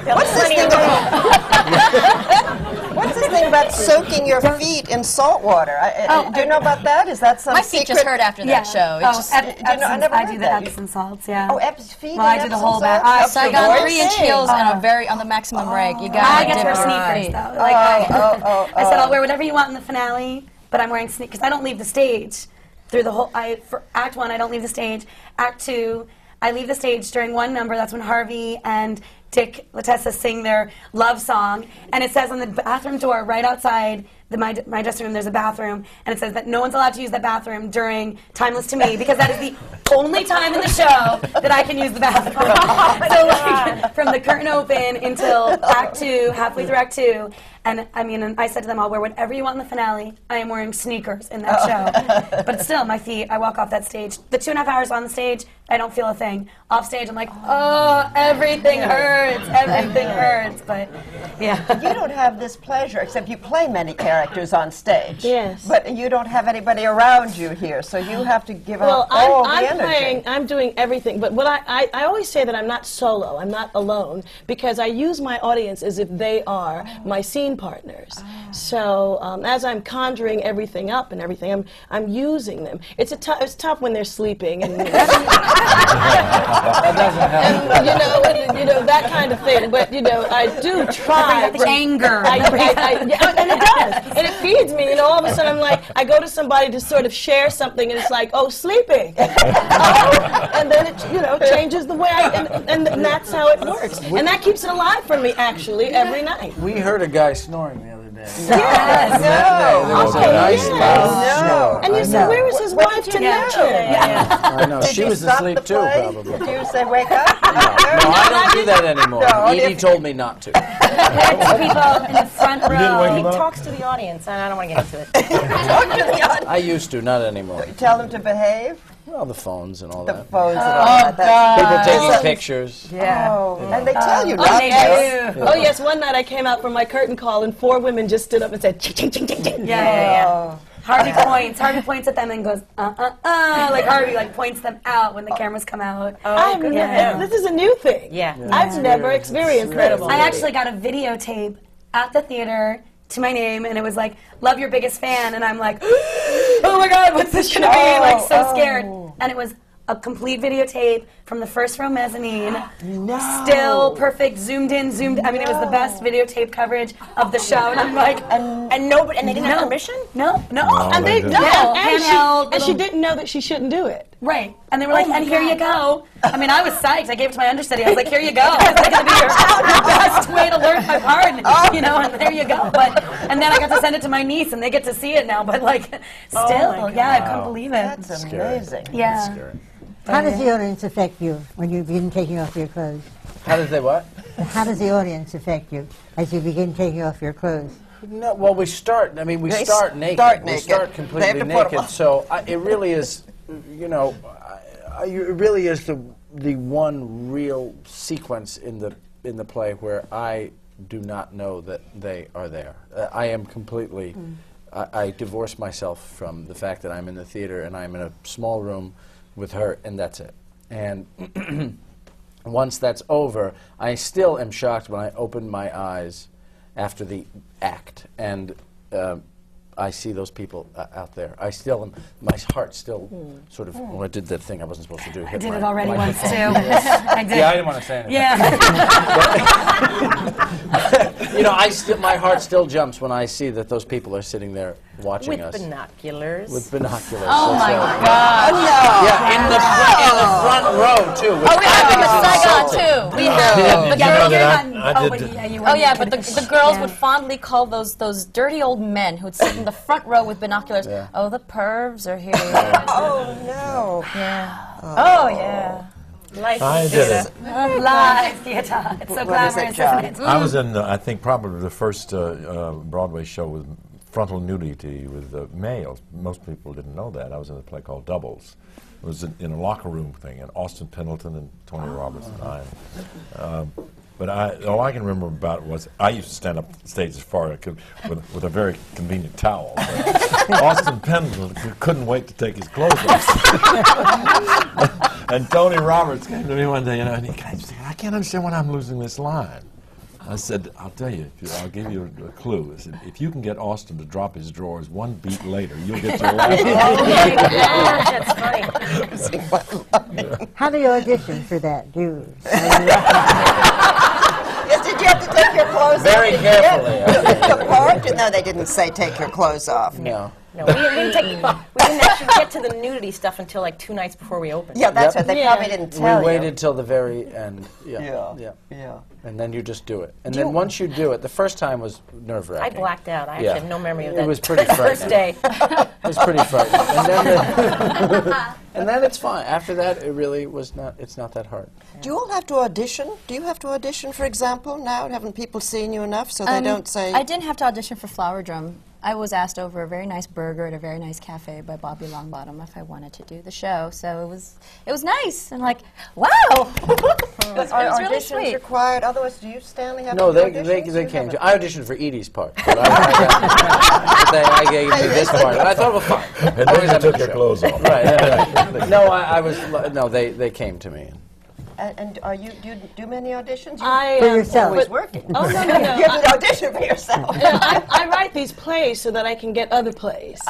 What's this thing What's this thing about soaking your feet in salt water? Do you know about that? Is that some My feet just hurt after that show. I do the Epsom salts, yeah. Oh, feet. Well, I do the whole bath. So I got 3-inch heels and on the maximum reg. You got I get to wear sneakers, though. Like, I said, I'll wear whatever you want in the finale, but I'm wearing sneakers. Because I don't leave the stage through the whole... For Act 1, I don't leave the stage. Act 2, I leave the stage during one number. That's when Harvey and Dick Latessa sing their love song. And it says on the bathroom door right outside my dressing room, there's a bathroom, and it says that no one's allowed to use that bathroom during Timeless to Me, because that is the only time in the show that I can use the bathroom. So like, from the curtain open until Act 2, halfway through Act 2, and I mean, and I said to them, I'll wear whatever you want in the finale. I am wearing sneakers in that show. But still, my feet, I walk off that stage. The 2.5 hours on the stage, I don't feel a thing. Off stage, I'm like, oh, everything hurts, everything hurts. But, yeah. You don't have this pleasure, except you play many characters on stage. Yes. But you don't have anybody around you here, so you have to give up all the energy. I'm doing everything, but what I always say that I'm not solo, I'm not alone, because I use my audience as if they are my scene partners. So as I'm conjuring everything up and everything, I'm using them. It's tough when they're sleeping and you know that kind of thing. But you know, I do try. The anger. And it does, and it feeds me. You know, all of a sudden I'm like, I go to somebody to sort of share something, and it's like, oh, sleeping. And then it changes the way and that's how it works. And that keeps it alive for me actually every night. We heard a guy snoring the other day. Yes. There was a nice loud snore. And you said, where was his wife to nurture? I know. She was asleep too, probably. Did you say wake up? No, I don't do that anymore. Edie told me not to. Two people in the front row. He talks to the audience, and I don't want to get into it. Talk to the audience. I used to, not anymore. Tell them to behave. Well, the phones and all The that. phones and all that. People taking pictures. Yeah. And they tell you not to. Oh yes, one night I came out from my curtain call and 4 women just stood up and said, ching, ching, ching, ching, ching. Yeah. Harvey points at them and goes, like Harvey like points them out when the cameras come out. This is a new thing. Yeah. I've never experienced this. I actually got a videotape at the theater to my name, and it was like, love your biggest fan, and I'm like, oh my god, what's this gonna be? Like, so scared. And it was a complete videotape from the first row mezzanine. Still perfect, zoomed in, I mean, it was the best videotape coverage of the show, and I'm like, and nobody, and they didn't have permission? No. And they handheld. and she didn't know that she shouldn't do it. Right. And they were like, and here you go. I mean, I was psyched. I gave it to my understudy. I was like, here you go. It's going to be your best way to learn my part. You know, and there you go. And then I got to send it to my niece, and they get to see it now. But, like, still, I couldn't believe it. That's amazing. Yeah. That's scary. How does the audience affect you when you begin taking off your clothes? How does they what? How does the audience affect you as you begin taking off your clothes? No, well, we start naked. We start completely naked. So it really is, it really is the one real sequence in the play where I do not know that they are there. I am completely. I divorce myself from the fact that I'm in the theater and I'm in a small room with her, and that's it. And once that's over, I still am shocked when I open my eyes after the act and I see those people out there. I still am, my heart still sort of, I did that thing I wasn't supposed to do. I did it already once too. I did. Yeah, I didn't want to say anything. Yeah. My heart still jumps when I see that those people are sitting there watching us. With binoculars. With binoculars. Oh my God. Yeah, in the front row too. Oh, we had them in Saigon too. We but the girls would fondly call those dirty old men who'd sit in the front row with binoculars. Yeah. Oh, the pervs are here. Oh no. Yeah. Oh yeah. I did it. Live theater. It's so glamorous, isn't it? I was in, I think, probably the first Broadway show with frontal nudity with males. Most people didn't know that. I was in a play called Doubles. It was in a locker room thing, and Austin Pendleton and Tony Roberts and I. But all I can remember about it was I used to stand up the stage as far as I could with a very convenient towel. Austin Pendleton couldn't wait to take his clothes off. And Tony Roberts came to me one day, and he said, I can't understand why I'm losing this line. I said, I'll tell you, I'll give you a clue. I said, if you can get Austin to drop his drawers one beat later, you'll get your laugh. That's funny. How do you audition for that? Yes, did you have to take your clothes off? Very carefully. The part? No, they didn't say take your clothes off. No. No, we didn't actually get to the nudity stuff until like 2 nights before we opened. Yeah, that's what they probably didn't tell We you. waited till the very end. Yeah. And then you just do it. And then once you do it, the first time was nerve-wracking. I blacked out. I actually have no memory of that. It was pretty frightening. First day. It was pretty frightening. And then it's fine. After that, it really was not. It's not that hard. Do you all have to audition? Do you have to audition, for example, now? Haven't people seen you enough so they don't say... I didn't have to audition for Flower Drum. I was asked over a very nice burger at a very nice cafe by Bobby Longbottom if I wanted to do the show. So it was nice. And like, wow! it was Are really auditions sweet. required? Otherwise, do you, Stanley, have No, to do they auditions? came to. I auditioned for Edie's part. But I gave me this part. And I thought, well, fine. And then you took your clothes off. Right. No, I was. No, they came to me. And do you do many auditions? For yourself. Always working. Oh, no. You didn't audition for yourself. I write these plays so that I can get other plays.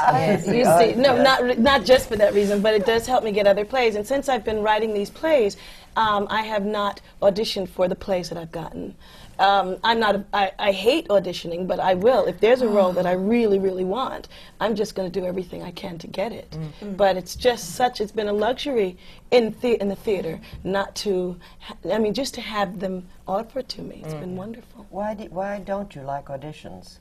You see, no, not just for that reason, but it does help me get other plays. And since I've been writing these plays, I have not auditioned for the plays that I've gotten. I hate auditioning, but I will. If there's a role that I really, really want, I'm just going to do everything I can to get it. But it's just it's been a luxury in the theater not to, just to have them offered to me. It's been wonderful. Why don't you like auditions?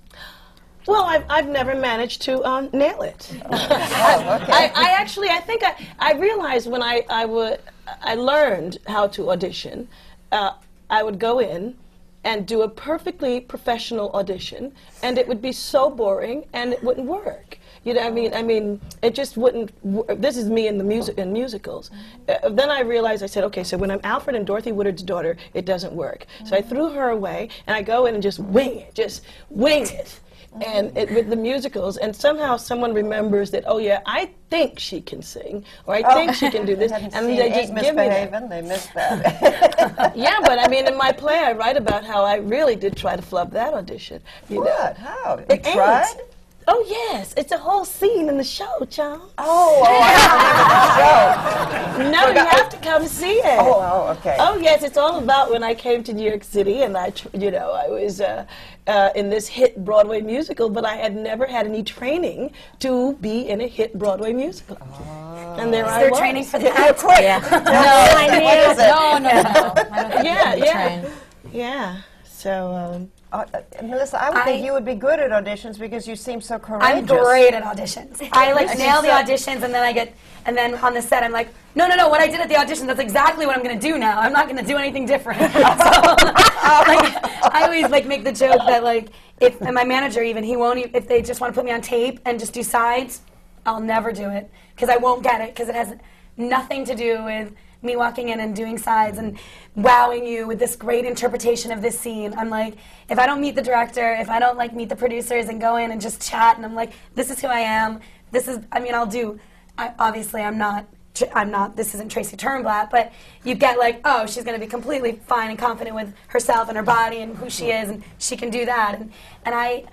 Well, I've never managed to nail it. I think I realized when I learned how to audition, I would go in and do a perfectly professional audition, and it would be so boring, and it wouldn't work. You know, I mean, it just wouldn't. This is me in the musicals. Then I realized, I said, okay, so when I'm Alfred and Dorothy Woodard's daughter, it doesn't work. So I threw her away, and I go in and just wing it. And with the musicals, and somehow someone remembers that, oh yeah, I think she can sing, or I think she can do this, and they just give me that. They missed that. Yeah, but in my play I write about how I really did try to flub that audition. You know? How? You tried? Oh yes, it's a whole scene in the show, child. Oh, No, you have to come see it. Oh, okay. Oh yes, it's all about when I came to New York City, and I was in this hit Broadway musical, but I had never had any training to be in a hit Broadway musical. And there I was. Training for the Yeah. So. Melissa, I would think you would be good at auditions because you seem so courageous. I'm great at auditions. I nail the auditions, and then on the set I'm like, no, what I did at the audition, that's exactly what I'm going to do now. I'm not going to do anything different. So, I always make the joke that and my manager even, he won't if they just want to put me on tape and just do sides, I'll never do it because I won't get it because it has nothing to do with me walking in and doing sides and wowing you with this great interpretation of this scene. I'm like, if I don't meet the director, if I don't meet the producers and go in and just chat, and I'm like, this is who I am. This isn't Tracy Turnblatt, but you get oh, she's going to be completely fine and confident with herself and her body and who she is, and she can do that. And I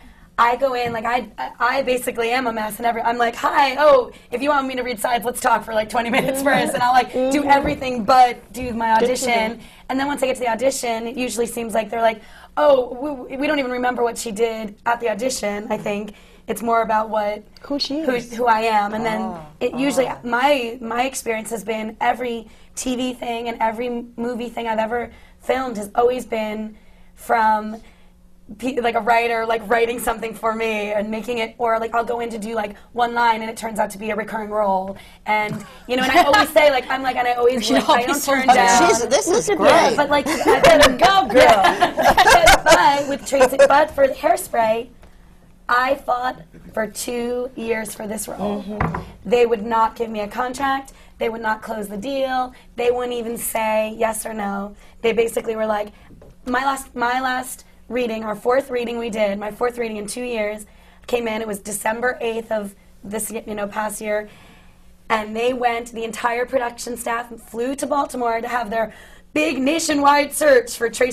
go in, I basically am a mess, and I'm like, hi, if you want me to read sides, let's talk for 20 minutes first, and I'll do everything but do my audition. And then once I get to the audition, it usually seems like they're like, oh, we don't even remember what she did at the audition, I think. It's more about who she is, who I am, and then it usually my experience has been every TV thing and every movie thing I've ever filmed has always been from a writer writing something for me and making it, or I'll go in to do one line and it turns out to be a recurring role, and and I always say I always I don't turn down. This is great. But I better go, girl. But with Tracy, but for Hairspray, I fought for 2 years for this role. They would not give me a contract. They would not close the deal. They wouldn't even say yes or no. They basically were like, my last reading, our fourth reading we did, my fourth reading in 2 years, came in. It was December 8th of this past year, and they the entire production staff flew to Baltimore to have their big nationwide search for Tracy